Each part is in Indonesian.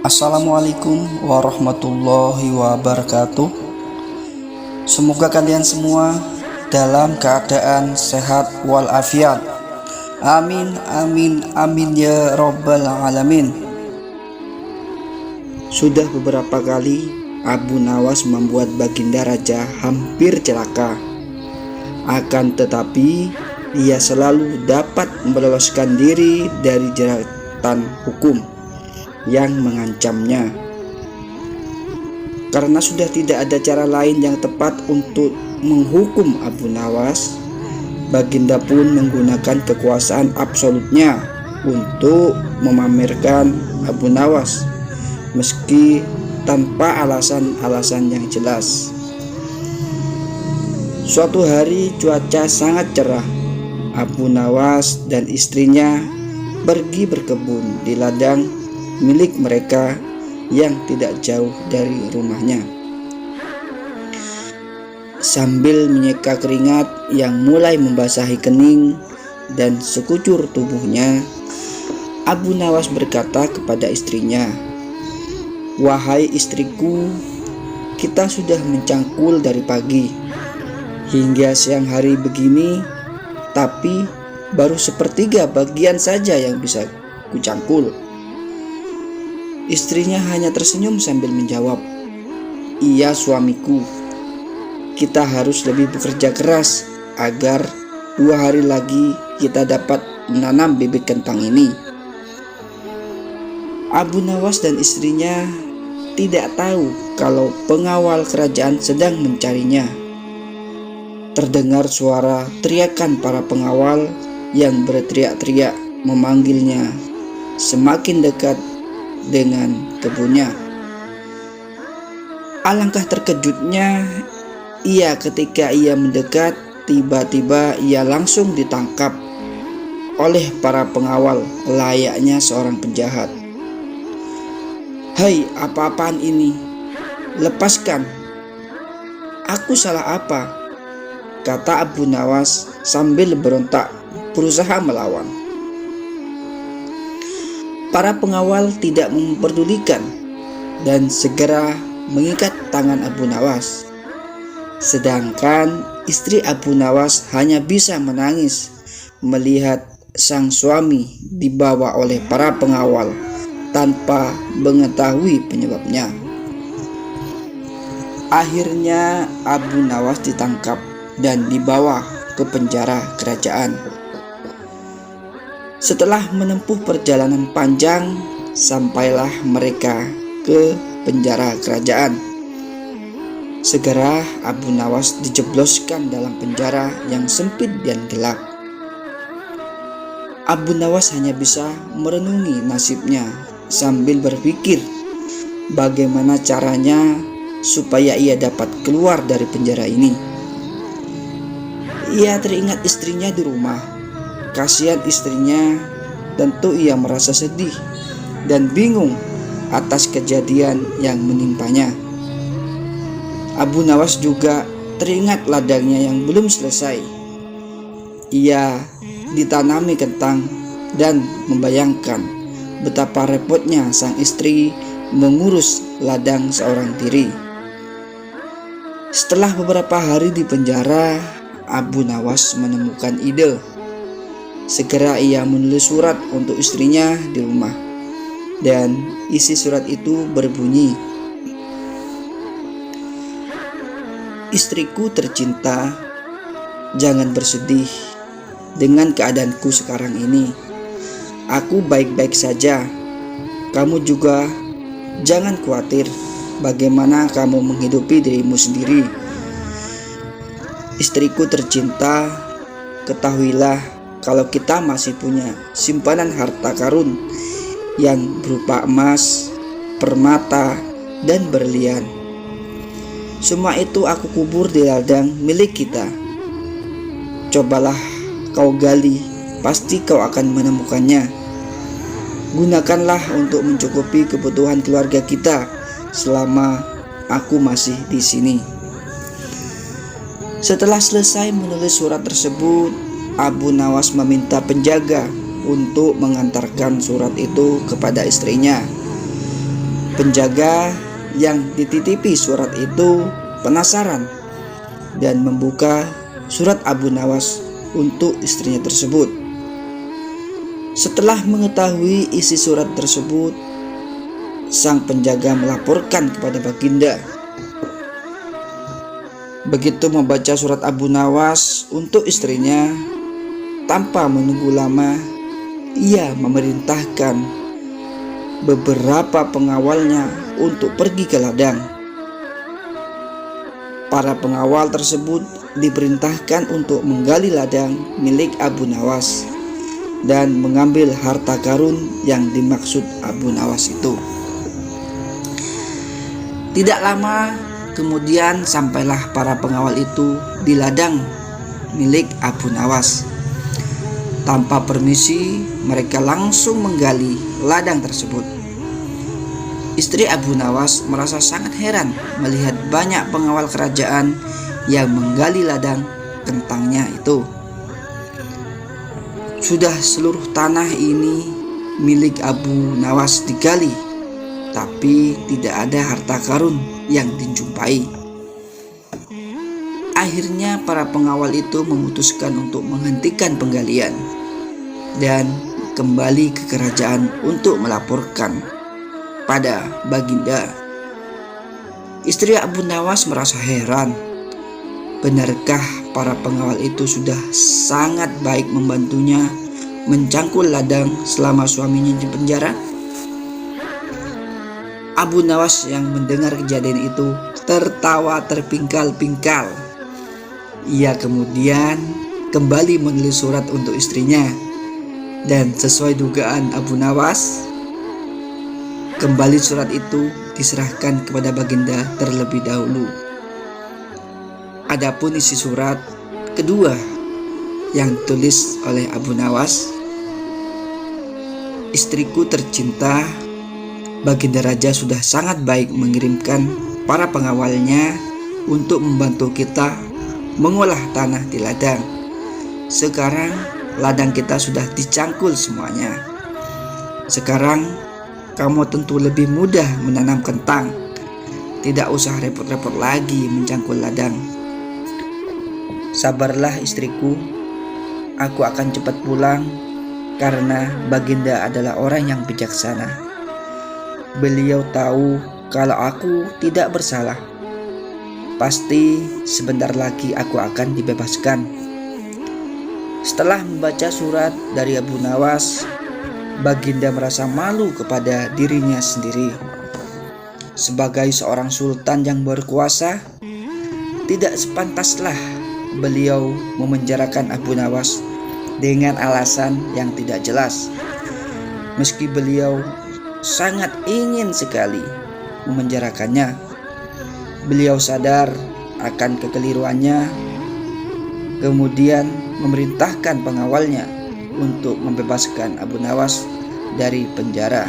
Assalamualaikum warahmatullahi wabarakatuh. Semoga kalian semua dalam keadaan sehat walafiat. Amin amin amin ya robbal alamin. Sudah beberapa kali Abu Nawas membuat Baginda Raja hampir celaka. Akan tetapi ia selalu dapat meloloskan diri dari jeratan hukum yang mengancamnya. Karena sudah tidak ada cara lain yang tepat untuk menghukum Abu Nawas, Baginda pun menggunakan kekuasaan absolutnya untuk memamerkan Abu Nawas, meski tanpa alasan-alasan yang jelas. Suatu hari cuaca sangat cerah. Abu Nawas dan istrinya pergi berkebun di ladang milik mereka yang tidak jauh dari rumahnya. Sambil menyeka keringat yang mulai membasahi kening dan sekujur tubuhnya, Abu Nawas berkata kepada istrinya, "Wahai istriku, kita sudah mencangkul dari pagi hingga siang hari begini, tapi baru sepertiga bagian saja yang bisa kucangkul." Istrinya hanya tersenyum sambil menjawab, "Iya suamiku, kita harus lebih bekerja keras agar 2 hari lagi kita dapat menanam bibit kentang ini." Abu Nawas dan istrinya tidak tahu kalau pengawal kerajaan sedang mencarinya. Terdengar suara teriakan para pengawal yang berteriak-teriak memanggilnya semakin dekat dengan kebunnya. Alangkah terkejutnya ia ketika ia mendekat, tiba-tiba ia langsung ditangkap oleh para pengawal layaknya seorang penjahat. "Hai, apa-apaan ini? Lepaskan. Aku salah apa?" kata Abu Nawas sambil berontak berusaha melawan. Para pengawal tidak memperdulikan dan segera mengikat tangan Abu Nawas. Sedangkan istri Abu Nawas hanya bisa menangis melihat sang suami dibawa oleh para pengawal tanpa mengetahui penyebabnya. Akhirnya Abu Nawas ditangkap dan dibawa ke penjara kerajaan. Setelah menempuh perjalanan panjang, sampailah mereka ke penjara kerajaan. Segera Abu Nawas dijebloskan dalam penjara yang sempit dan gelap. Abu Nawas hanya bisa merenungi nasibnya sambil berpikir bagaimana caranya supaya ia dapat keluar dari penjara ini. Ia teringat istrinya di rumah. Kasihan istrinya, tentu ia merasa sedih dan bingung atas kejadian yang menimpanya. Abu Nawas juga teringat ladangnya yang belum selesai. Ia ditanami kentang dan membayangkan betapa repotnya sang istri mengurus ladang seorang diri. Setelah beberapa hari di penjara, Abu Nawas menemukan ide. Segera ia menulis surat untuk istrinya di rumah, dan isi surat itu berbunyi, "Istriku tercinta, jangan bersedih dengan keadaanku sekarang ini. Aku baik-baik saja. Kamu juga jangan khawatir bagaimana kamu menghidupi dirimu sendiri. Istriku tercinta, ketahuilah kalau kita masih punya simpanan harta karun yang berupa emas, permata, dan berlian. Semua itu aku kubur di ladang milik kita. Cobalah kau gali, pasti kau akan menemukannya. Gunakanlah untuk mencukupi kebutuhan keluarga kita selama aku masih di sini." Setelah selesai menulis surat tersebut, Abu Nawas meminta penjaga untuk mengantarkan surat itu kepada istrinya. Penjaga yang dititipi surat itu penasaran dan membuka surat Abu Nawas untuk istrinya tersebut. Setelah mengetahui isi surat tersebut, sang penjaga melaporkan kepada Baginda. Begitu membaca surat Abu Nawas untuk istrinya, tanpa menunggu lama, ia memerintahkan beberapa pengawalnya untuk pergi ke ladang. Para pengawal tersebut diperintahkan untuk menggali ladang milik Abu Nawas dan mengambil harta karun yang dimaksud Abu Nawas itu. Tidak lama kemudian sampailah para pengawal itu di ladang milik Abu Nawas. Tanpa permisi, mereka langsung menggali ladang tersebut. Istri Abu Nawas merasa sangat heran melihat banyak pengawal kerajaan yang menggali ladang kentangnya itu. Sudah seluruh tanah ini milik Abu Nawas digali, tapi tidak ada harta karun yang dijumpai. Akhirnya para pengawal itu memutuskan untuk menghentikan penggalian dan kembali ke kerajaan untuk melaporkan pada Baginda. Istri Abu Nawas merasa heran. Benarkah para pengawal itu sudah sangat baik membantunya mencangkul ladang selama suaminya di penjara? Abu Nawas yang mendengar kejadian itu tertawa terpingkal-pingkal. Ia kemudian kembali menulis surat untuk istrinya, dan sesuai dugaan Abu Nawas, kembali surat itu diserahkan kepada Baginda terlebih dahulu. Adapun isi surat kedua yang ditulis oleh Abu Nawas, istriku tercinta, Baginda Raja sudah sangat baik mengirimkan para pengawalnya untuk membantu kita mengolah tanah di ladang. Sekarang ladang kita sudah dicangkul semuanya. Sekarang kamu tentu lebih mudah menanam kentang. Tidak usah repot-repot lagi mencangkul ladang. Sabarlah istriku, aku akan cepat pulang karena Baginda adalah orang yang bijaksana. Beliau tahu kalau aku tidak bersalah. Pasti sebentar lagi aku akan dibebaskan. Setelah membaca surat dari Abu Nawas, Baginda merasa malu kepada dirinya sendiri. Sebagai seorang sultan yang berkuasa, tidak sepantaslah beliau memenjarakan Abu Nawas dengan alasan yang tidak jelas. Meski beliau sangat ingin sekali memenjarakannya, beliau sadar akan kekeliruannya, kemudian memerintahkan pengawalnya untuk membebaskan Abu Nawas dari penjara.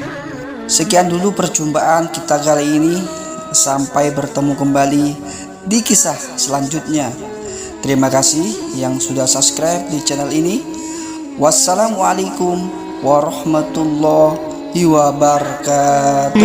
Sekian dulu perjumpaan kita kali ini. Sampai bertemu kembali di kisah selanjutnya. Terima kasih yang sudah subscribe di channel ini. Wassalamualaikum warahmatullahi wabarakatuh.